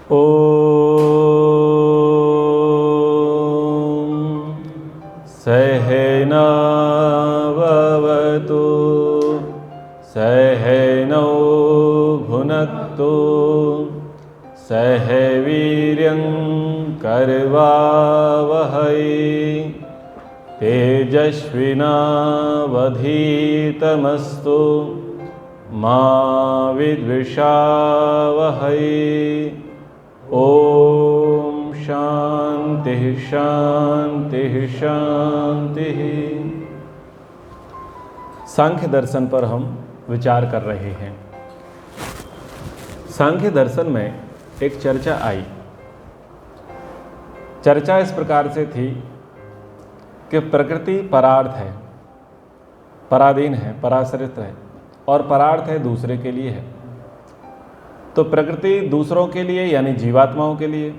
ॐ सहनाववतु सहनौ भुनक्तु सह वीर्यं करवावहै तेजस्विनावधीतमस्तु मा विद्विषावहै। ओम शांति शांति शांति। सांख्य दर्शन पर हम विचार कर रहे हैं। सांख्य दर्शन में एक चर्चा आई। चर्चा इस प्रकार से थी कि प्रकृति परार्थ है, पराधीन है, पराश्रित है, और परार्थ है दूसरे के लिए है। तो प्रकृति दूसरों के लिए यानी जीवात्माओं के लिए,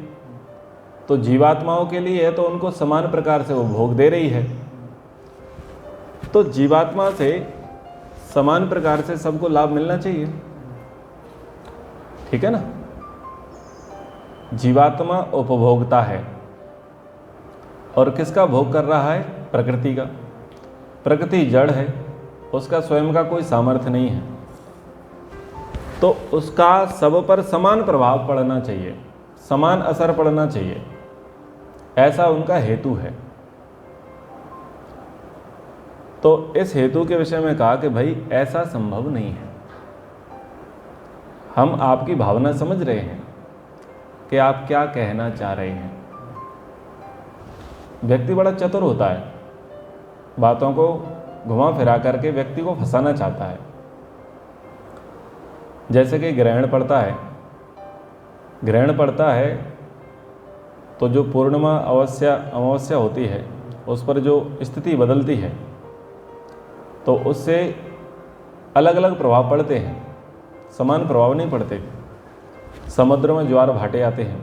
तो जीवात्माओं के लिए है तो उनको समान प्रकार से वो भोग दे रही है। तो जीवात्मा से समान प्रकार से सबको लाभ मिलना चाहिए, ठीक है ना। जीवात्मा उपभोक्ता है और किसका भोग कर रहा है? प्रकृति का। प्रकृति जड़ है, उसका स्वयं का कोई सामर्थ्य नहीं है, तो उसका सब पर समान प्रभाव पड़ना चाहिए, समान असर पड़ना चाहिए, ऐसा उनका हेतु है। तो इस हेतु के विषय में कहा कि भाई ऐसा संभव नहीं है। हम आपकी भावना समझ रहे हैं कि आप क्या कहना चाह रहे हैं। व्यक्ति बड़ा चतुर होता है, बातों को घुमा फिरा करके व्यक्ति को फंसाना चाहता है। जैसे कि ग्रहण पड़ता है तो जो पूर्णिमा अमावस्या होती है उस पर जो स्थिति बदलती है तो उससे अलग अलग प्रभाव पड़ते हैं, समान प्रभाव नहीं पड़ते। समुद्र में ज्वार भाटे आते हैं,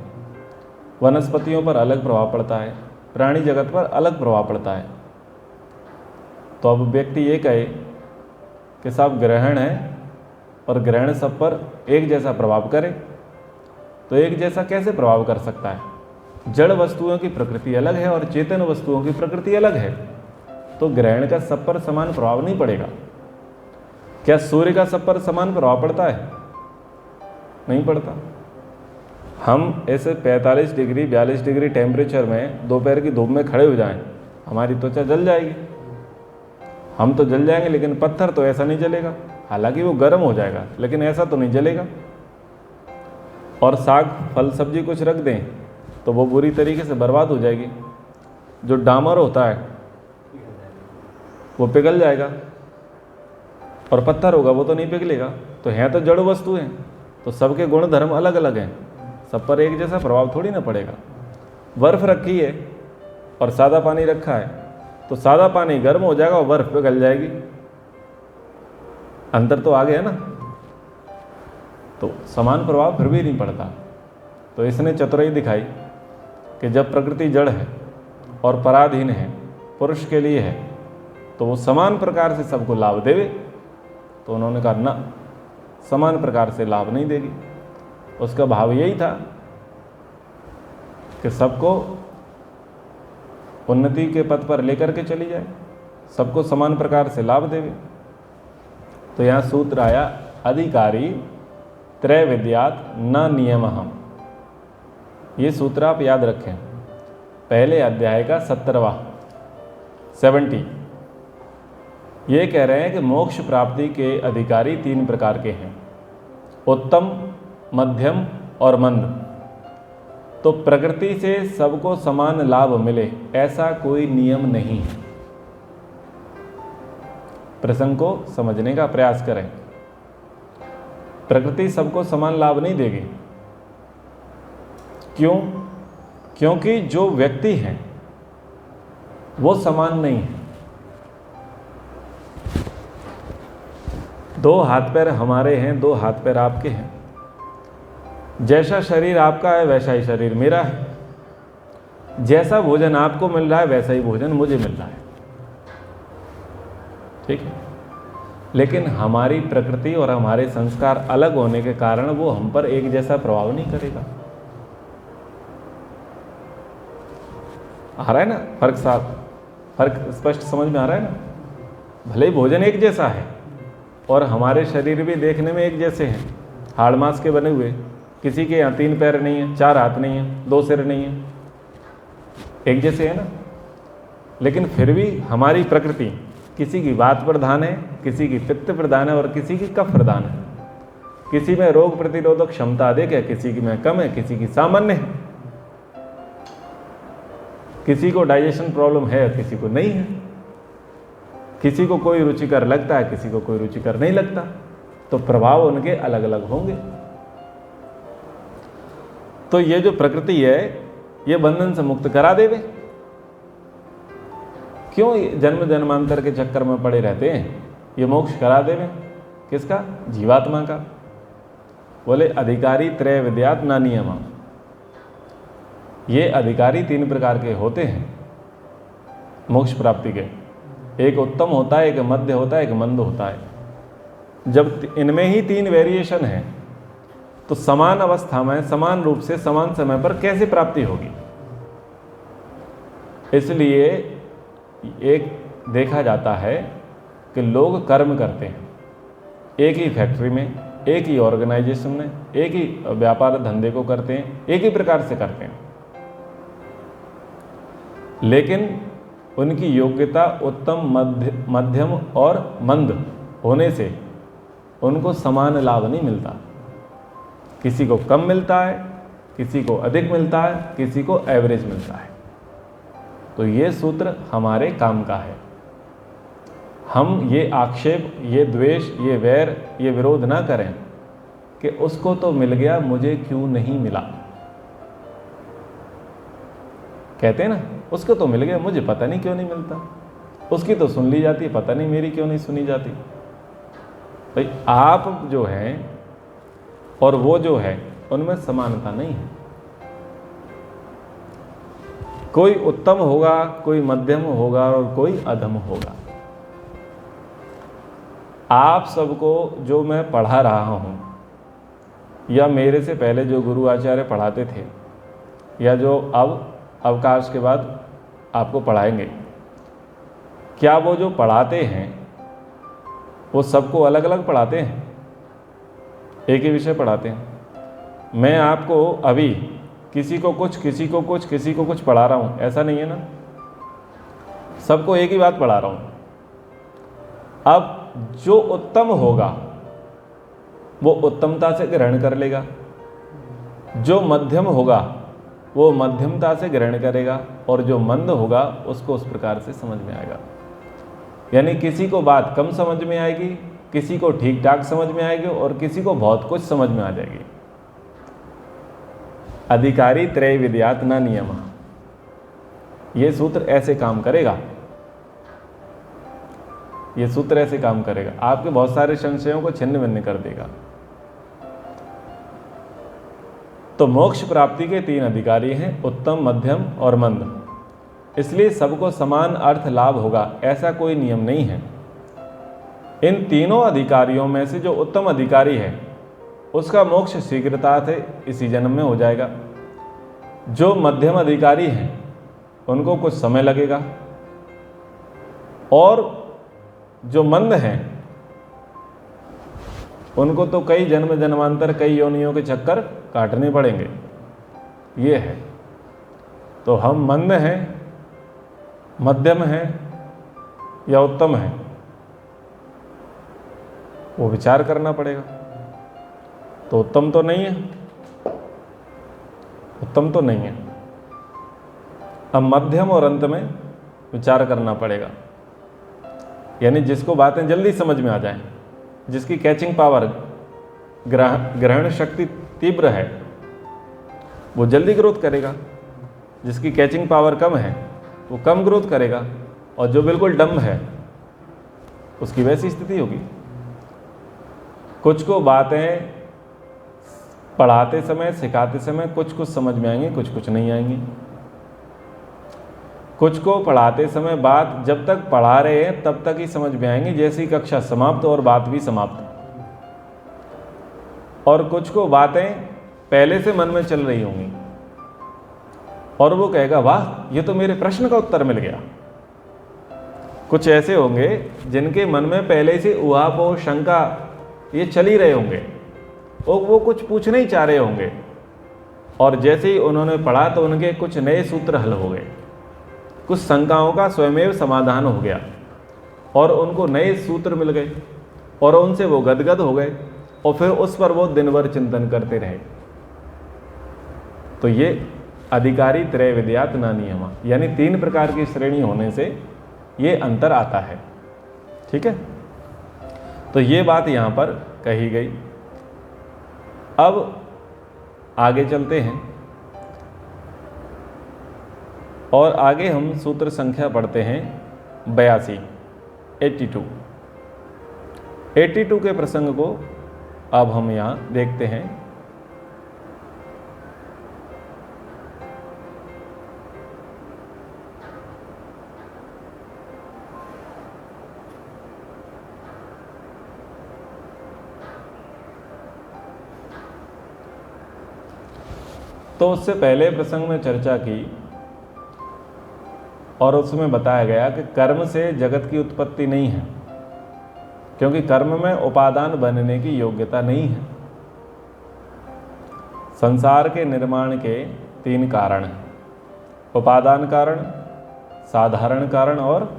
वनस्पतियों पर अलग प्रभाव पड़ता है, प्राणी जगत पर अलग प्रभाव पड़ता है। तो अब व्यक्ति ये कहे कि साहब ग्रहण है और ग्रहण सब पर एक जैसा प्रभाव करे, तो एक जैसा कैसे प्रभाव कर सकता है? जड़ वस्तुओं की प्रकृति अलग है और चेतन वस्तुओं की प्रकृति अलग है, तो ग्रहण का सब पर समान प्रभाव नहीं पड़ेगा। क्या सूर्य का सब पर समान प्रभाव पड़ता है? नहीं पड़ता। हम ऐसे 45 डिग्री 42 डिग्री टेम्परेचर में दोपहर की धूप में खड़े हो जाएं, हमारी त्वचा जल जाएगी, हम तो जल जाएंगे, लेकिन पत्थर तो ऐसा नहीं जलेगा। हालांकि वो गर्म हो जाएगा लेकिन ऐसा तो नहीं जलेगा। और साग फल सब्जी कुछ रख दें तो वो बुरी तरीके से बर्बाद हो जाएगी। जो डामर होता है वो पिघल जाएगा और पत्थर होगा वो तो नहीं पिघलेगा। तो हैं तो जड़ वस्तु हैं, तो सबके गुण धर्म अलग अलग हैं, सब पर एक जैसा प्रभाव थोड़ी ना पड़ेगा। बर्फ़ रखी है और सादा पानी रखा है, तो सादा पानी गर्म हो जाएगा और बर्फ़ पिघल जाएगी। अंतर तो आ गया ना। तो समान प्रभाव फिर भी नहीं पड़ता। तो इसने चतुराई दिखाई कि जब प्रकृति जड़ है और पराधीन है, पुरुष के लिए है, तो वो समान प्रकार से सबको लाभ देवे। तो उन्होंने कहा ना, समान प्रकार से लाभ नहीं देगी। उसका भाव यही था कि सबको उन्नति के पथ पर लेकर के चली जाए, सबको समान प्रकार से लाभ देवे। तो यहाँ सूत्र आया, अधिकारी त्रय विद्यात न नियमः। ये सूत्र आप याद रखें, पहले अध्याय का 70। ये कह रहे हैं कि मोक्ष प्राप्ति के अधिकारी 3 प्रकार के हैं, उत्तम, मध्यम और मंद। तो प्रकृति से सबको समान लाभ मिले ऐसा कोई नियम नहीं है। प्रसंग को समझने का प्रयास करें। प्रकृति सबको समान लाभ नहीं देगी। क्यों? क्योंकि जो व्यक्ति हैं वो समान नहीं है। 2 हाथ पैर हमारे हैं, 2 हाथ पैर आपके हैं। जैसा शरीर आपका है वैसा ही शरीर मेरा है। जैसा भोजन आपको मिल रहा है वैसा ही भोजन मुझे मिल रहा है, ठीक है। लेकिन हमारी प्रकृति और हमारे संस्कार अलग होने के कारण वो हम पर एक जैसा प्रभाव नहीं करेगा। आ रहा है ना फर्क साफ, फर्क स्पष्ट समझ में आ रहा है ना। भले ही भोजन एक जैसा है और हमारे शरीर भी देखने में एक जैसे हैं, हाड़ मांस के बने हुए। किसी के यहाँ 3 पैर नहीं है, 4 हाथ नहीं है, 2 सिर नहीं है, एक जैसे है ना। लेकिन फिर भी हमारी प्रकृति किसी की वात प्रधान है, किसी की पित्त प्रधान है और किसी की कफ प्रधान है। किसी में रोग प्रतिरोधक क्षमता अधिक है, किसी की में कम है, किसी की सामान्य है। किसी को डाइजेशन प्रॉब्लम है, किसी को नहीं है। किसी को कोई रुचिकर लगता है, किसी को कोई रुचिकर नहीं लगता। तो प्रभाव उनके अलग अलग होंगे। तो ये जो प्रकृति है ये बंधन से मुक्त करा देवे। क्यों जन्म जन्मांतर के चक्कर में पड़े रहते हैं? ये मोक्ष करा देवे। किसका? जीवात्मा का। बोले अधिकारी त्रय विद्यात ना नियमा। ये अधिकारी 3 प्रकार के होते हैं मोक्ष प्राप्ति के। एक उत्तम होता है, एक मध्य होता है, एक मंद होता है। जब इनमें ही 3 वेरिएशन है तो समान अवस्था में समान रूप से समान समय पर कैसे प्राप्ति होगी? इसलिए एक देखा जाता है कि लोग कर्म करते हैं एक ही फैक्ट्री में, एक ही ऑर्गेनाइजेशन में, एक ही व्यापार धंधे को करते हैं, एक ही प्रकार से करते हैं, लेकिन उनकी योग्यता उत्तम, मध्यम और मंद होने से उनको समान लाभ नहीं मिलता। किसी को कम मिलता है, किसी को अधिक मिलता है, किसी को एवरेज मिलता है। तो ये सूत्र हमारे काम का है। हम ये आक्षेप, ये द्वेष, ये वैर, ये विरोध ना करें कि उसको तो मिल गया, मुझे क्यों नहीं मिला। कहते हैं ना, उसको तो मिल गया, मुझे पता नहीं क्यों नहीं मिलता। उसकी तो सुन ली जाती, पता नहीं मेरी क्यों नहीं सुनी जाती। भाई आप जो हैं और वो जो है उनमें समानता नहीं है। कोई उत्तम होगा, कोई मध्यम होगा और कोई अधम होगा। आप सबको जो मैं पढ़ा रहा हूं या मेरे से पहले जो गुरु आचार्य पढ़ाते थे या जो अब अवकाश के बाद आपको पढ़ाएंगे, क्या वो जो पढ़ाते हैं वो सबको अलग अलग पढ़ाते हैं? एक ही विषय पढ़ाते हैं? मैं आपको अभी किसी को कुछ, किसी को कुछ, किसी को कुछ पढ़ा रहा हूं, ऐसा नहीं है ना। सबको एक ही बात पढ़ा रहा हूं। अब जो उत्तम होगा वो उत्तमता से ग्रहण कर लेगा, जो मध्यम होगा वो मध्यमता से ग्रहण करेगा और जो मंद होगा उसको उस प्रकार से समझ में आएगा। यानी किसी को बात कम समझ में आएगी, किसी को ठीक ठाक समझ में आएगी और किसी को बहुत कुछ समझ में आ जाएगी। अधिकारी त्रय विद्यात न नियम, ये सूत्र ऐसे काम करेगा। ये सूत्र ऐसे काम करेगा, आपके बहुत सारे संशयों को छिन्न भिन्न कर देगा। तो मोक्ष प्राप्ति के 3 अधिकारी हैं, उत्तम, मध्यम और मंद। इसलिए सबको समान अर्थ लाभ होगा ऐसा कोई नियम नहीं है। इन तीनों अधिकारियों में से जो उत्तम अधिकारी है उसका मोक्ष शीघ्रता से इसी जन्म में हो जाएगा। जो मध्यम अधिकारी हैं उनको कुछ समय लगेगा और जो मंद हैं उनको तो कई जन्म जन्मांतर, कई योनियों के चक्कर काटने पड़ेंगे। ये है। तो हम मंद हैं, मध्यम हैं या उत्तम हैं, वो विचार करना पड़ेगा। तो उत्तम तो नहीं है, उत्तम तो नहीं है। अब मध्यम और अंत में विचार करना पड़ेगा। यानी जिसको बातें जल्दी समझ में आ जाएं, जिसकी कैचिंग पावर, ग्रहण शक्ति तीव्र है, वो जल्दी ग्रोथ करेगा। जिसकी कैचिंग पावर कम है वो कम ग्रोथ करेगा और जो बिल्कुल डम्ब है उसकी वैसी स्थिति होगी। कुछ को बातें पढ़ाते समय, सिखाते समय कुछ कुछ समझ में आएंगी, कुछ कुछ नहीं आएंगी। कुछ को पढ़ाते समय बात जब तक पढ़ा रहे हैं तब तक ही समझ में आएंगी, जैसी कक्षा समाप्त और बात भी समाप्त। और कुछ को बातें पहले से मन में चल रही होंगी, और वो कहेगा वाह ये तो मेरे प्रश्न का उत्तर मिल गया। कुछ ऐसे होंगे जिनके मन में पहले से उहापोह शंका ये चल ही रहे होंगे, वो कुछ पूछना ही चाह रहे होंगे, और जैसे ही उन्होंने पढ़ा तो उनके कुछ नए सूत्र हल हो गए, कुछ शंकाओं का स्वयमेव समाधान हो गया और उनको नए सूत्र मिल गए और उनसे वो गदगद हो गए और फिर उस पर वो दिन भर चिंतन करते रहे। तो ये अधिकारी त्रय विद्यात न नियमा, यानी 3 प्रकार की श्रेणी होने से ये अंतर आता है। ठीक है, तो ये बात यहाँ पर कही गई। अब आगे चलते हैं और आगे हम सूत्र संख्या पढ़ते हैं 82, 82 के प्रसंग को अब हम यहाँ देखते हैं। तो उससे पहले प्रसंग में चर्चा की और उसमें बताया गया कि कर्म से जगत की उत्पत्ति नहीं है, क्योंकि कर्म में उपादान बनने की योग्यता नहीं है। संसार के निर्माण के 3 कारण हैं, उपादान कारण, साधारण कारण और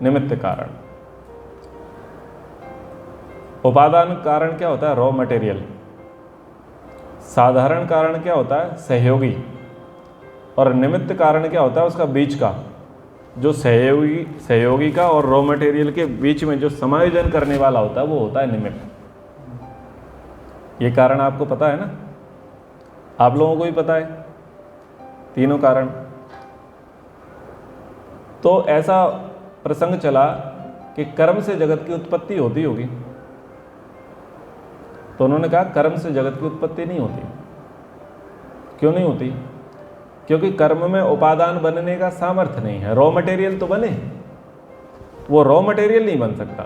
निमित्त कारण। उपादान कारण क्या होता है? Raw material. साधारण कारण क्या होता है? सहयोगी। और निमित्त कारण क्या होता है? उसका बीच का, जो सहयोगी का और रॉ मटेरियल के बीच में जो समायोजन करने वाला होता है वो होता है निमित्त। ये कारण आपको पता है ना, आप लोगों को भी पता है तीनों कारण। तो ऐसा प्रसंग चला कि कर्म से जगत की उत्पत्ति होती होगी, तो उन्होंने कहा कर्म से जगत की उत्पत्ति नहीं होती। क्यों नहीं होती? क्योंकि कर्म में उपादान बनने का सामर्थ्य नहीं है। रॉ मटेरियल तो बने, वो रॉ मटेरियल नहीं बन सकता।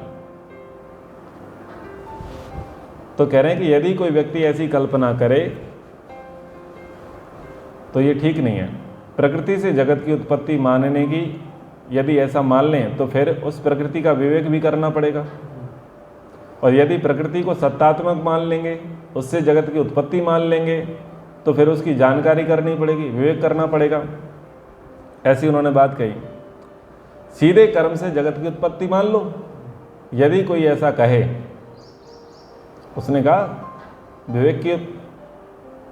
तो कह रहे हैं कि यदि कोई व्यक्ति ऐसी कल्पना करे तो ये ठीक नहीं है। प्रकृति से जगत की उत्पत्ति मानने की यदि ऐसा मान लें तो फिर उस प्रकृति का विवेक भी करना पड़ेगा, और यदि प्रकृति को सत्तात्मक मान लेंगे, उससे जगत की उत्पत्ति मान लेंगे, तो फिर उसकी जानकारी करनी पड़ेगी, विवेक करना पड़ेगा। ऐसी उन्होंने बात कही। सीधे कर्म से जगत की उत्पत्ति मान लो, यदि कोई ऐसा कहे, उसने कहा विवेक की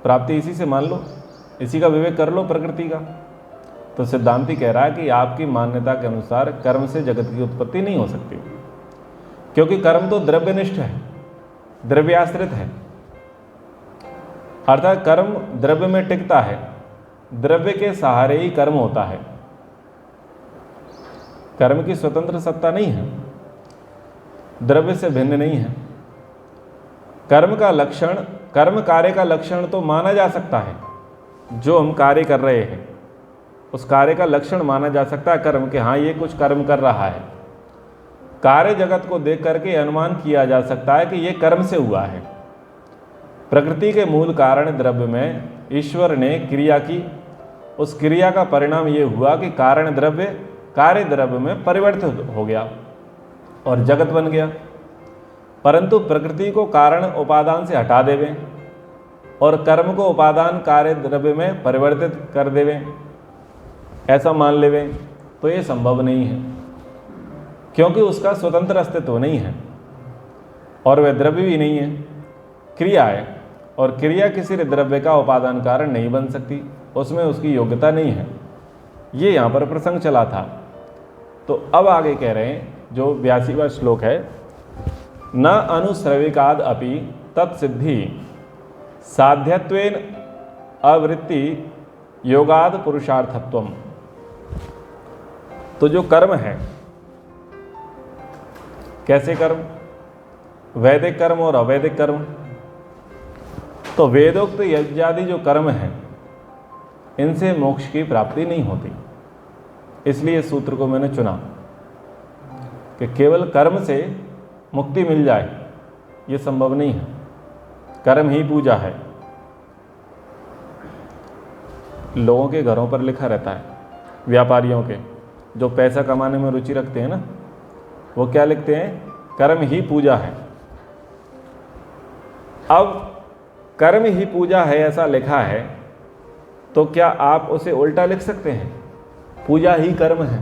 प्राप्ति इसी से मान लो, इसी का विवेक कर लो प्रकृति का। तो सिद्धांती कह रहा है कि आपकी मान्यता के अनुसार कर्म से जगत की उत्पत्ति नहीं हो सकती, क्योंकि कर्म तो द्रव्यनिष्ठ है, द्रव्याश्रित है। अर्थात कर्म द्रव्य में टिकता है, द्रव्य के सहारे ही कर्म होता है। कर्म की स्वतंत्र सत्ता नहीं है, द्रव्य से भिन्न नहीं है। कर्म का लक्षण, कर्म कार्य का लक्षण तो माना जा सकता है, जो हम कार्य कर रहे हैं उस कार्य का लक्षण माना जा सकता है कर्म के, हाँ ये कुछ कर्म कर रहा है। कार्य जगत को देख करके अनुमान किया जा सकता है कि ये कर्म से हुआ है। प्रकृति के मूल कारण द्रव्य में ईश्वर ने क्रिया की, उस क्रिया का परिणाम ये हुआ कि कारण द्रव्य कार्य द्रव्य में परिवर्तित हो गया और जगत बन गया। परंतु प्रकृति को कारण उपादान से हटा देवें और कर्म को उपादान कार्य द्रव्य में परिवर्तित कर देवें, ऐसा मान लेवें, तो ये संभव नहीं है, क्योंकि उसका स्वतंत्र अस्तित्व नहीं है और वह द्रव्य भी नहीं है, क्रिया है, और क्रिया किसी द्रव्य का उपादान कारण नहीं बन सकती, उसमें उसकी योग्यता नहीं है। ये यहाँ पर प्रसंग चला था। तो अब आगे कह रहे हैं, जो 82वां श्लोक है, न अनुश्रविकाद अपि तत्सिद्धि साध्यत्वेन अवृत्ति योगाद पुरुषार्थत्वम। तो जो कर्म है, कैसे कर्म? वैदिक कर्म और अवैदिक कर्म। तो वेदोक्त यज्ञादि जो कर्म हैं, इनसे मोक्ष की प्राप्ति नहीं होती। इसलिए इस सूत्र को मैंने चुना कि केवल कर्म से मुक्ति मिल जाए, ये संभव नहीं है। कर्म ही पूजा है। लोगों के घरों पर लिखा रहता है, व्यापारियों के, जो पैसा कमाने में रुचि रखते हैं ना, वो क्या लिखते हैं? कर्म ही पूजा है। अब कर्म ही पूजा है ऐसा लिखा है, तो क्या आप उसे उल्टा लिख सकते हैं? पूजा ही कर्म है।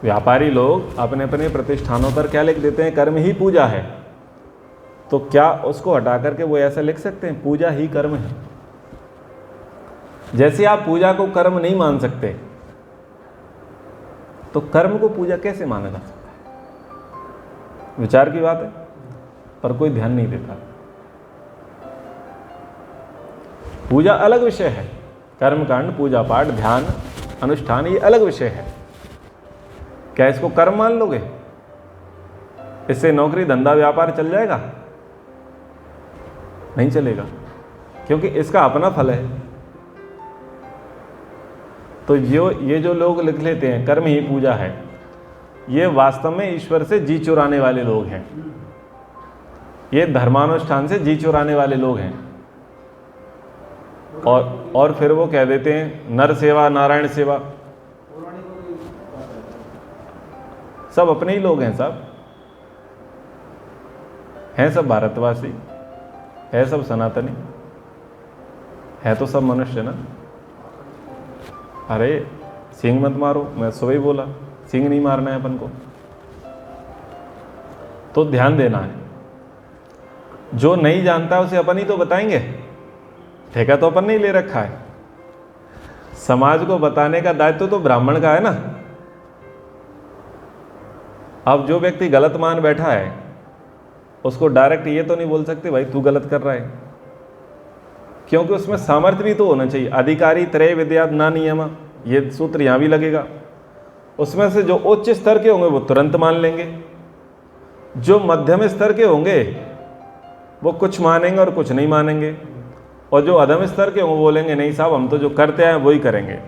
व्यापारी लोग अपने अपने प्रतिष्ठानों पर क्या लिख देते हैं? कर्म ही पूजा है। तो क्या उसको हटा करके वो ऐसा लिख सकते हैं? पूजा ही कर्म है। जैसे आप पूजा को कर्म नहीं मान सकते, तो कर्म को पूजा कैसे माना जा सकता है? विचार की बात है, पर कोई ध्यान नहीं देता। पूजा अलग विषय है, कर्मकांड, पूजा पाठ, ध्यान, अनुष्ठान, ये अलग विषय है। क्या इसको कर्म मान लोगे? इससे नौकरी, धंधा, व्यापार चल जाएगा? नहीं चलेगा, क्योंकि इसका अपना फल है। तो ये जो लोग लिख लेते हैं कर्म ही पूजा है, ये वास्तव में ईश्वर से जी चुराने वाले लोग हैं। ये धर्मानुष्ठान से जी चुराने वाले लोग हैं। और फिर वो कह देते हैं नर सेवा, नारायण सेवा। सब अपने ही लोग हैं, सब हैं, सब भारतवासी है, सब सनातनी है, तो सब मनुष्य ना। अरे सींग मत मारो, मैं सुबह ही बोला, सींग नहीं मारना है अपन को। तो ध्यान देना है, जो नहीं जानता उसे अपन ही तो बताएंगे, ठेका तो अपन ने ही ले रखा है। समाज को बताने का दायित्व तो ब्राह्मण का है ना। अब जो व्यक्ति गलत मान बैठा है, उसको डायरेक्ट ये तो नहीं बोल सकते भाई तू गलत कर रहा है, क्योंकि उसमें सामर्थ्य भी तो होना चाहिए। अधिकारी त्रय विद्या ना नियम, ये सूत्र यहाँ भी लगेगा। उसमें से जो उच्च स्तर के होंगे वो तुरंत मान लेंगे, जो मध्यम स्तर के होंगे वो कुछ मानेंगे और कुछ नहीं मानेंगे, और जो अधम स्तर के होंगे बोलेंगे नहीं साहब हम तो जो करते हैं वही करेंगे।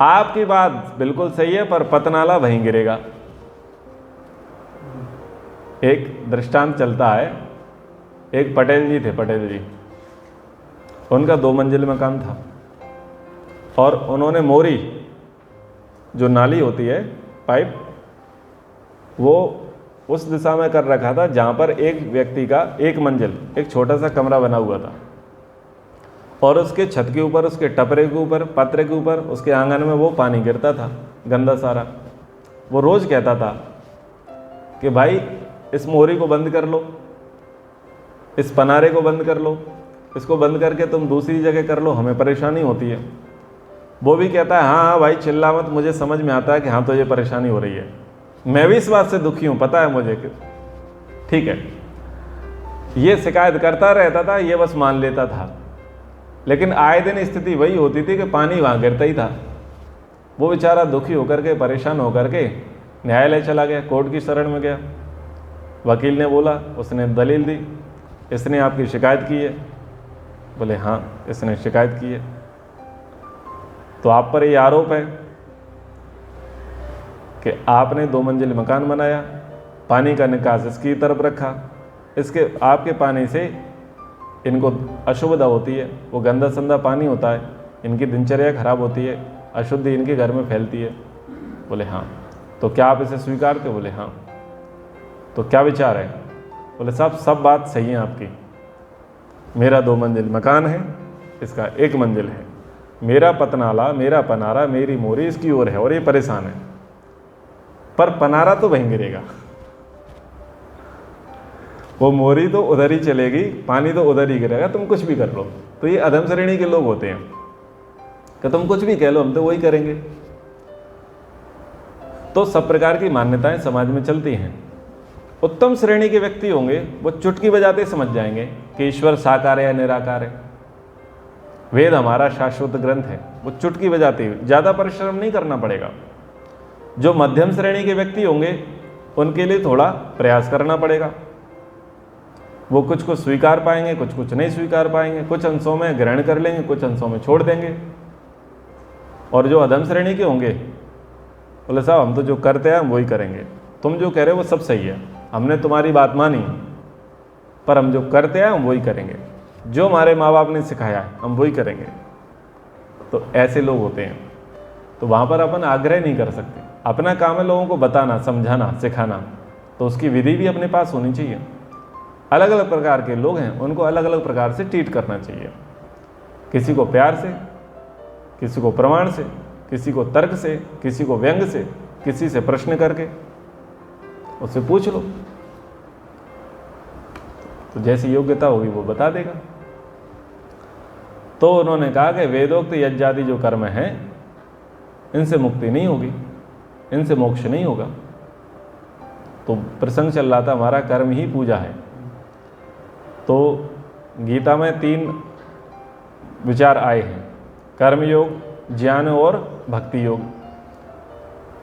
आपकी बात बिल्कुल सही है, पर पतनाला वहीं गिरेगा। एक दृष्टांत चलता है, एक पटेल जी थे, पटेल जी, उनका 2 मंजिल मकान था, और उन्होंने मोरी, जो नाली होती है, पाइप, वो उस दिशा में कर रखा था जहाँ पर एक व्यक्ति का 1 मंजिल, एक छोटा सा कमरा बना हुआ था, और उसके छत के ऊपर, उसके टपरे के ऊपर, पत्रे के ऊपर, उसके आंगन में वो पानी गिरता था, गंदा सारा। वो रोज़ कहता था कि भाई इस मोरी को बंद कर लो, इस पनारे को बंद कर लो, इसको बंद करके तुम दूसरी जगह कर लो, हमें परेशानी होती है। वो भी कहता है हाँ हाँ भाई चिल्ला मत, मुझे समझ में आता है कि हाँ तो ये परेशानी हो रही है, मैं भी इस बात से दुखी हूँ, पता है मुझे कि ठीक है। ये शिकायत करता रहता था, ये बस मान लेता था, लेकिन आए दिन स्थिति वही होती थी कि पानी वहाँ गिरता ही था। वो बेचारा दुखी होकर के, परेशान होकर के न्यायालय चला गया, कोर्ट की शरण में गया। वकील ने बोला, उसने दलील दी, इसने आपकी शिकायत की है। बोले हाँ इसने शिकायत की है, तो आप पर ये आरोप है कि आपने 2 मंजिल मकान बनाया, पानी का निकास इसकी तरफ रखा, इसके आपके पानी से इनको अशुभता होती है, वो गंदा संदा पानी होता है, इनकी दिनचर्या खराब होती है, अशुद्धि इनके घर में फैलती है। बोले हाँ, तो क्या आप इसे स्वीकारते? बोले हाँ। तो क्या विचार है? बोले साहब सब बात सही है आपकी, मेरा 2 मंजिल मकान है, इसका 1 मंजिल है, मेरा पतनाला, मेरा पनारा, मेरी मोरी इसकी ओर है और ये परेशान है, पर पनारा तो वहीं गिरेगा, वो मोरी तो उधर ही चलेगी, पानी तो उधर ही गिरेगा, तुम कुछ भी कर लो। तो ये अधम श्रेणी के लोग होते हैं कि तुम कुछ भी कह लो हम तो वही करेंगे। तो सब प्रकार की मान्यताएं समाज में चलती हैं। उत्तम श्रेणी के व्यक्ति होंगे, वो चुटकी बजाते समझ जाएंगे कि ईश्वर साकार है या निराकार है, वेद हमारा शाश्वत ग्रंथ है, वो चुटकी बजाते हुए, ज़्यादा परिश्रम नहीं करना पड़ेगा। जो मध्यम श्रेणी के व्यक्ति होंगे उनके लिए थोड़ा प्रयास करना पड़ेगा, वो कुछ को स्वीकार पाएंगे, कुछ कुछ नहीं स्वीकार पाएंगे, कुछ अंशों में ग्रहण कर लेंगे, कुछ अंशों में छोड़ देंगे। और जो अधम श्रेणी के होंगे बोले साहब हम तो जो करते हैं हम वही करेंगे, तुम जो कह रहे हो वो सब सही है, हमने तुम्हारी बात मानी, पर हम जो करते हैं हम वही करेंगे, जो हमारे माँ बाप ने सिखाया है हम वही करेंगे। तो ऐसे लोग होते हैं, तो वहाँ पर अपन आग्रह नहीं कर सकते। अपना काम है लोगों को बताना, समझाना, सिखाना, तो उसकी विधि भी अपने पास होनी चाहिए। अलग अलग प्रकार के लोग हैं, उनको अलग अलग प्रकार से ट्रीट करना चाहिए। किसी को प्यार से, किसी को प्रमाण से, किसी को तर्क से, किसी को व्यंग से, किसी से प्रश्न करके उससे पूछ लो, तो जैसी योग्यता होगी वो बता देगा। तो उन्होंने कहा कि वेदोक्त यज्ञादि जो कर्म हैं इनसे मुक्ति नहीं होगी, इनसे मोक्ष नहीं होगा। तो प्रसंग चल रहा था हमारा कर्म ही पूजा है। तो गीता में 3 विचार आए हैं, कर्मयोग, ज्ञान और भक्ति योग।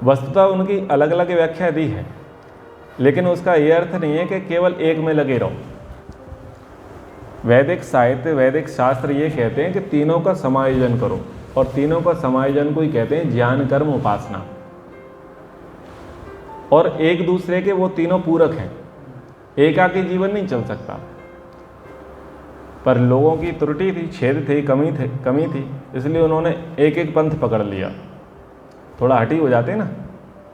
वस्तुतः उनकी अलग अलग व्याख्या दी है, लेकिन उसका ये अर्थ नहीं है कि केवल एक में लगे रहो। वैदिक साहित्य, वैदिक शास्त्र ये कहते हैं कि तीनों का समायोजन करो, और तीनों का समायोजन को ही कहते हैं ज्ञान, कर्म, उपासना। और एक दूसरे के वो तीनों पूरक हैं, एकाकी जीवन नहीं चल सकता। पर लोगों की त्रुटि थी, छेद थे, कमी थी, इसलिए उन्होंने एक एक पंथ पकड़ लिया। थोड़ा हठी हो जाते हैं ना,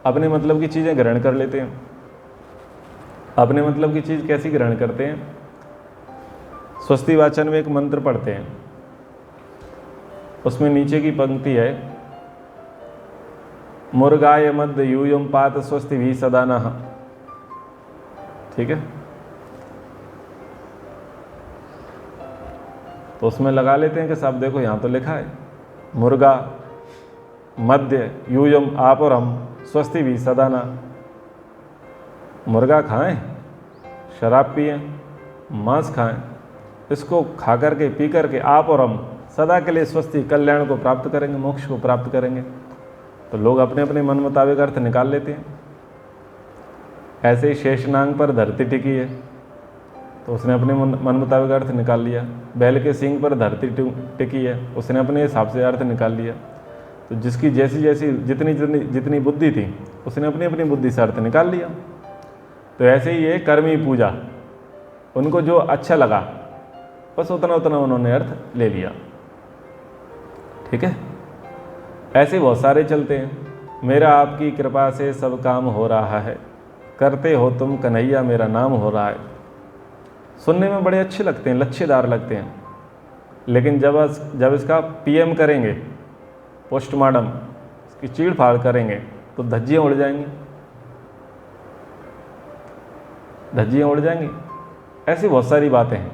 अपने मतलब की चीज़ें ग्रहण कर लेते हैं। अपने मतलब की चीज़ कैसी ग्रहण करते हैं? स्वस्ति वाचन में एक मंत्र पढ़ते हैं, उसमें नीचे की पंक्ति है, मुर्गाय मध्य यूयम पात स्वस्ति भी सदा नः। ठीक है, तो उसमें लगा लेते हैं कि साहब देखो यहाँ तो लिखा है मुर्गा, मध्य, यूयम, आप और हम, स्वस्ति भी सदा न। मुर्गा खाएं, शराब पिएं, मांस खाएं, इसको खा करके पी करके आप और हम सदा के लिए स्वस्ति, कल्याण को प्राप्त करेंगे, मोक्ष को प्राप्त करेंगे। तो लोग अपने अपने मन मुताबिक अर्थ निकाल लेते हैं। ऐसे ही शेषनाग पर धरती टिकी है, तो उसने अपने मन मुताबिक अर्थ निकाल लिया। बैल के सींग पर धरती टिकी है, उसने अपने हिसाब से अर्थ निकाल लिया। तो जिसकी जैसी जैसी जितनी बुद्धि थी उसने अपनी अपनी बुद्धि से अर्थ निकाल लिया। तो ऐसे ही ये कर्मी पूजा, उनको जो अच्छा लगा बस उतना उतना उन्होंने अर्थ ले लिया। ठीक है, ऐसे बहुत सारे चलते हैं। मेरा आपकी कृपा से सब काम हो रहा है, करते हो तुम कन्हैया मेरा नाम हो रहा है। सुनने में बड़े अच्छे लगते हैं, लच्छेदार लगते हैं, लेकिन जब इसका पीएम करेंगे, पोस्टमार्टम, इसकी चीड़ फाड़ करेंगे, तो धज्जियाँ उड़ जाएंगी, धज्जियाँ उड़ जाएंगी। ऐसी बहुत सारी बातें हैं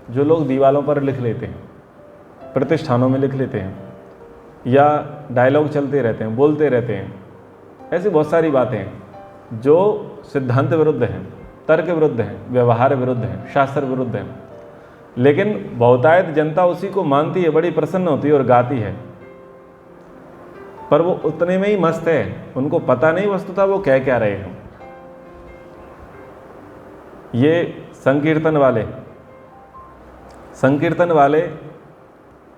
जो लोग दीवालों पर लिख लेते हैं, प्रतिष्ठानों में लिख लेते हैं, या डायलॉग चलते रहते हैं, बोलते रहते हैं। ऐसी बहुत सारी बातें हैं जो सिद्धांत विरुद्ध हैं, तर्क विरुद्ध हैं, व्यवहार विरुद्ध हैं, शास्त्र विरुद्ध हैं। लेकिन बहुतायत जनता उसी को मानती है, बड़ी प्रसन्न होती है और गाती है, पर वो उतने में ही मस्त है, उनको पता नहीं वस्तुतः वो कह क्या रहे हैं। ये संकीर्तन वाले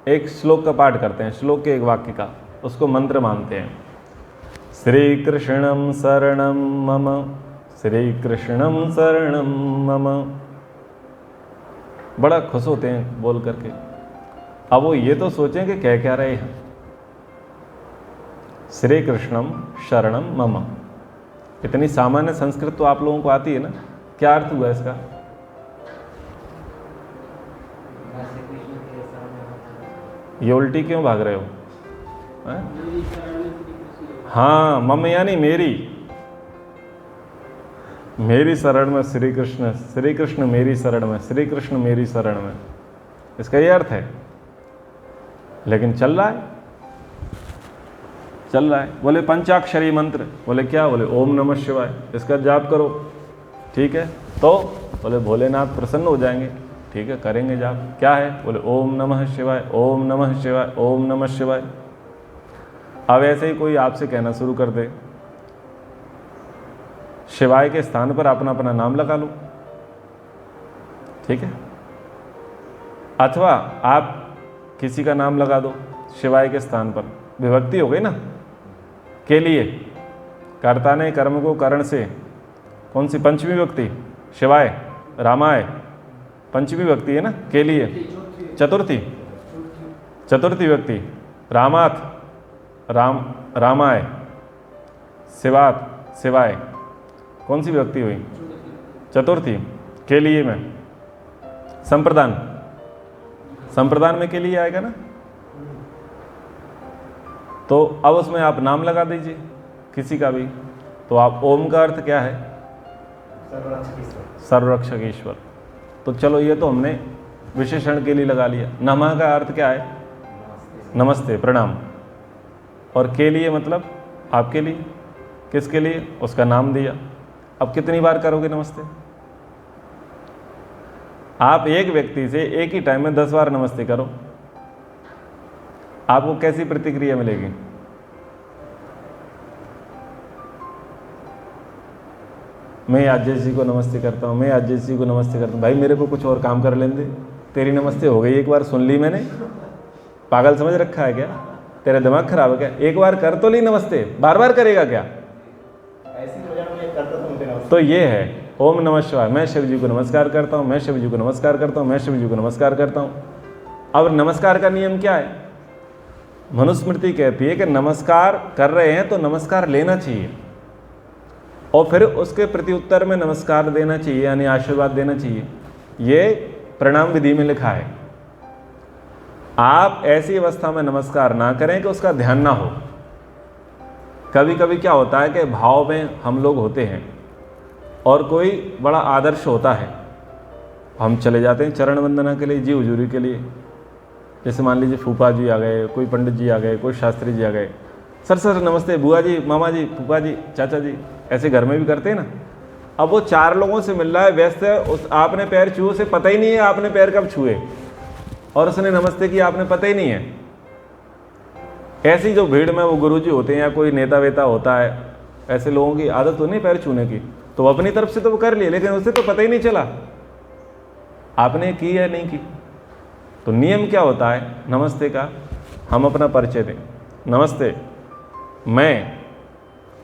एक श्लोक का पाठ करते हैं, श्लोक के एक वाक्य का, उसको मंत्र मानते हैं। श्री कृष्णम शरणम मम, श्री कृष्णम शरणम मम। बड़ा खुश होते हैं बोल करके। अब वो ये तो सोचें कि कह क्या रहे हैं। श्री कृष्णम शरणम मम, इतनी सामान्य संस्कृत तो आप लोगों को आती है ना, क्या अर्थ हुआ इसका? ये उल्टी क्यों भाग रहे हो? हाँ, मम यानी मेरी शरण में श्री कृष्ण मेरी शरण में, श्री कृष्ण मेरी शरण में, इसका ये अर्थ है। लेकिन चल रहा है। बोले पंचाक्षरी मंत्र, बोले क्या? बोले ओम नमः शिवाय, इसका जाप करो। ठीक है, तो बोले भोलेनाथ प्रसन्न हो जाएंगे। ठीक है, करेंगे जाप। क्या है? बोले ओम नमः शिवाय, ओम नमः शिवाय, ओम नमः शिवाय। अब ऐसे ही कोई आपसे कहना शुरू कर दे, शिवाय के स्थान पर अपना अपना नाम लगा लो। ठीक है, अथवा आप किसी का नाम लगा दो शिवाय के स्थान पर, विभक्ति हो गई ना। के लिए कर्ता ने कर्म को करण से, कौन सी पंचमी विभक्ति? शिवाय, रामाय, पंचमी विभक्ति है ना, के लिए। चतुर्थी, चतुर्थी विभक्ति। रामात, राम, रामाय। शिवात, शिवाय। कौन सी विभक्ति हुई? चतुर्थी। के लिए में संप्रदान, संप्रदान में के लिए आएगा ना। तो अब उसमें आप नाम लगा दीजिए किसी का भी। तो आप ओम का अर्थ क्या है? सर्वरक्षक ईश्वर। तो चलो ये तो हमने विशेषण के लिए लगा लिया। नमः का अर्थ क्या है? नमस्ते, प्रणाम। और के लिए मतलब आपके लिए, किसके लिए? उसका नाम दिया। अब कितनी बार करोगे नमस्ते? आप एक व्यक्ति से एक ही टाइम में 10 बार नमस्ते करो, आपको कैसी प्रतिक्रिया मिलेगी? मैं अजय जी को नमस्ते करता हूँ, मैं अजय जी को नमस्ते करता हूँ। भाई मेरे को कुछ और काम कर लेने दे, तेरी नमस्ते हो गई, एक बार सुन ली मैंने। पागल समझ रखा है क्या? तेरा दिमाग खराब है क्या? एक बार कर तो ली नमस्ते, बार बार करेगा क्या? तो ये है ओम नमः शिवाय। मैं शिव जी को नमस्कार करता हूँ, मैं शिव जी को नमस्कार करता हूँ, मैं शिव जी को नमस्कार करता हूँ। अब नमस्कार का नियम क्या है? मनुस्मृति कहती है कि नमस्कार कर रहे हैं तो नमस्कार लेना चाहिए और फिर उसके प्रति उत्तर में नमस्कार देना चाहिए, यानी आशीर्वाद देना चाहिए। ये प्रणाम विधि में लिखा है। आप ऐसी अवस्था में नमस्कार ना करें कि उसका ध्यान ना हो। कभी कभी क्या होता है कि भाव में हम लोग होते हैं और कोई बड़ा आदर्श होता है, हम चले जाते हैं चरण वंदना के लिए, जी हुजूरी के लिए। जैसे मान लीजिए फूफा जी आ गए, कोई पंडित जी आ गए, कोई शास्त्री जी आ गए, सर सर नमस्ते, बुआ जी, मामा जी, फूफा जी, चाचा जी, ऐसे घर में भी करते हैं ना। अब वो 4 लोगों से मिल रहा है, व्यस्त है, उस आपने पैर छुए, उसे पता ही नहीं है आपने पैर कब छुए, और उसने नमस्ते किया, आपने पता ही नहीं है। ऐसी जो भीड़ में वो गुरुजी होते हैं या कोई नेता वेता होता है, ऐसे लोगों की आदत तो नहीं पैर छूने की, तो वो अपनी तरफ से तो वो कर लिए, लेकिन उसे तो पता ही नहीं चला आपने की है नहीं की। तो नियम क्या होता है नमस्ते का? हम अपना परिचय दें। नमस्ते, मैं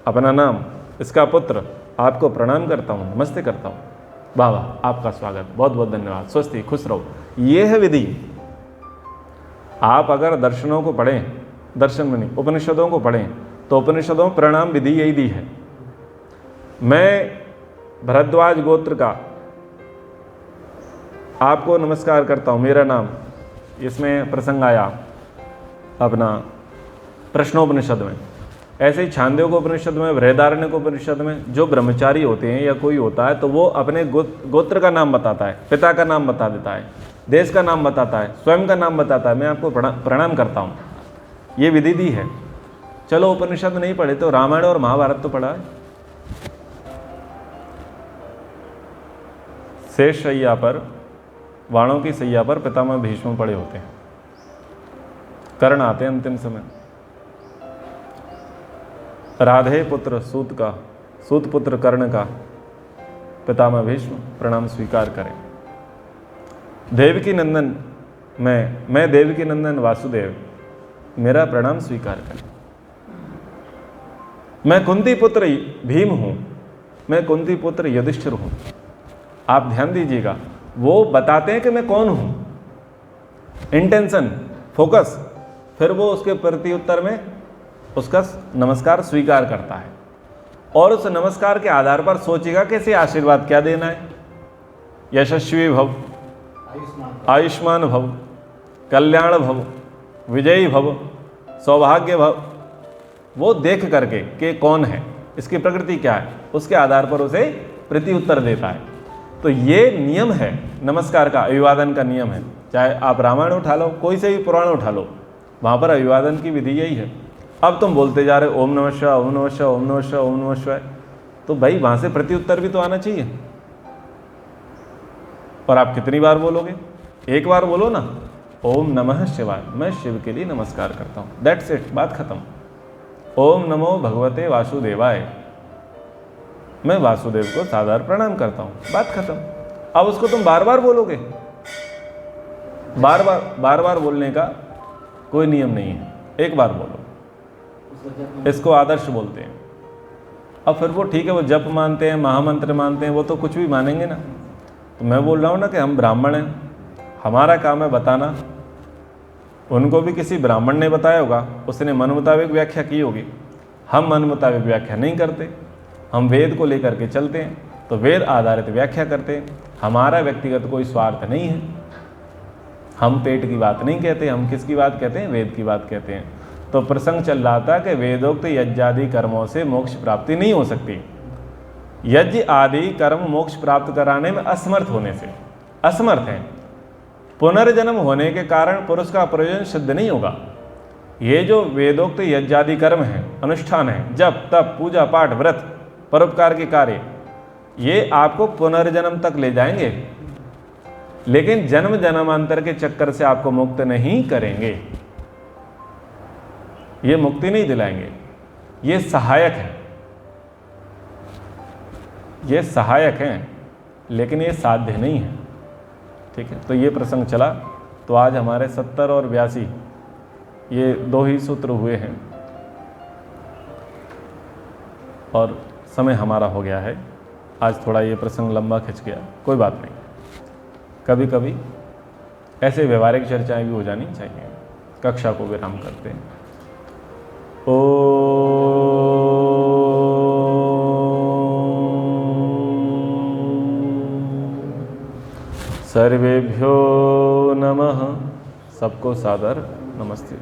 अपना नाम, इसका पुत्र, आपको प्रणाम करता हूँ, नमस्ते करता हूँ। वाह वाह, आपका स्वागत, बहुत बहुत धन्यवाद, स्वस्ति, खुश रहो। ये है विधि। आप अगर दर्शनों को पढ़ें, दर्शन में नहीं, उपनिषदों को पढ़ें, तो उपनिषदों में प्रणाम विधि यही दी है। मैं भरद्वाज गोत्र का आपको नमस्कार करता हूँ, मेरा नाम, इसमें प्रसंग आया अपना प्रश्नोपनिषद में। ऐसे ही छांदोग्य उपनिषद में, बृहदारण्यक उपनिषद में जो ब्रह्मचारी होते हैं या कोई होता है तो वो अपने गोत्र का नाम बताता है, पिता का नाम बता देता है, देश का नाम बताता है, स्वयं का नाम बताता है, मैं आपको प्रणाम करता हूँ। ये विधि दी है। चलो उपनिषद नहीं पढ़े तो रामायण और महाभारत तो पढ़ा है। शेष शैया पर, वाणों की सैया पर पितामह भीष्म पड़े होते हैं, कर्ण आते हैं अंतिम समय। राधे पुत्र सूत का, सूत पुत्र कर्ण का पितामह भीष्म प्रणाम स्वीकार करें। देवकी नंदन मैं देवकी नंदन वासुदेव, मेरा प्रणाम स्वीकार करें। मैं कुंती पुत्र भीम हूं, मैं कुंती पुत्र युधिष्ठिर हूं। आप ध्यान दीजिएगा, वो बताते हैं कि मैं कौन हूं, इंटेंशन, फोकस, फिर वो उसके प्रति उत्तर में उसका नमस्कार स्वीकार करता है और उस नमस्कार के आधार पर सोचेगा कि इसे आशीर्वाद क्या देना है। यशस्वी भव, आयुष्मान भव, कल्याण भव, विजयी भव, सौभाग्य भव। वो देख करके कि कौन है, इसकी प्रकृति क्या है, उसके आधार पर उसे प्रति उत्तर देता है। तो ये नियम है नमस्कार का, अभिवादन का नियम है। चाहे आप रामायण उठा लो, कोई से भी पुराण उठा लो, वहाँ पर अभिवादन की विधि यही है। अब तुम बोलते जा रहे ओम नमः शिवाय, ओम नमः शिवाय, ओम नमः शिवाय, ओम नमः शिवाय, तो भाई वहाँ से प्रति उत्तर भी तो आना चाहिए। और आप कितनी बार बोलोगे? एक बार बोलो ना, ओम नमः शिवाय, मैं शिव के लिए नमस्कार करता हूँ, दैट्स इट, बात खत्म। ओम नमो भगवते वासुदेवाय, मैं वासुदेव को सादर प्रणाम करता हूँ, बात खत्म। अब उसको तुम बार बार बोलोगे? बार बार बोलने का कोई नियम नहीं है, एक बार बोलो, इसको आदर्श बोलते हैं। अब फिर वो ठीक है, वो जप मानते हैं, महामंत्र मानते हैं, वो तो कुछ भी मानेंगे ना। तो मैं बोल रहा हूँ ना कि हम ब्राह्मण हैं, हमारा काम है बताना। उनको भी किसी ब्राह्मण ने बताया होगा, उसने मन मुताबिक व्याख्या की होगी। हम मन मुताबिक व्याख्या नहीं करते, हम वेद को लेकर के चलते हैं, तो वेद आधारित व्याख्या करते हैं। हमारा व्यक्तिगत कोई स्वार्थ नहीं है, हम पेट की बात नहीं कहते, हम किसकी बात कहते हैं? वेद की बात कहते हैं। तो प्रसंग चल रहा था कि वेदोक्त यज्ञादि कर्मों से मोक्ष प्राप्ति नहीं हो सकती। यज्ञ आदि कर्म मोक्ष प्राप्त कराने में असमर्थ होने से, असमर्थ हैं। पुनर्जन्म होने के कारण पुरुष का प्रयोजन सिद्ध नहीं होगा। ये जो वेदोक्त यज्ञादि कर्म हैं, अनुष्ठान हैं, जप तप पूजा पाठ व्रत परोपकार के कार्य, ये आपको पुनर्जन्म तक ले जाएंगे, लेकिन जन्म जन्मांतर के चक्कर से आपको मुक्त नहीं करेंगे। ये मुक्ति नहीं दिलाएंगे, ये सहायक हैं, ये सहायक हैं, लेकिन ये साध्य नहीं है। ठीक है, तो ये प्रसंग चला। तो आज हमारे 70 और 82 ये 2 ही सूत्र हुए हैं और समय हमारा हो गया है। आज थोड़ा ये प्रसंग लंबा खिंच गया, कोई बात नहीं। कभी कभी ऐसे व्यवहारिक चर्चाएं भी हो जानी चाहिए। कक्षा को विराम करते हैं। ओ सर्वेभ्यो नमः। सबको सादर नमस्ते।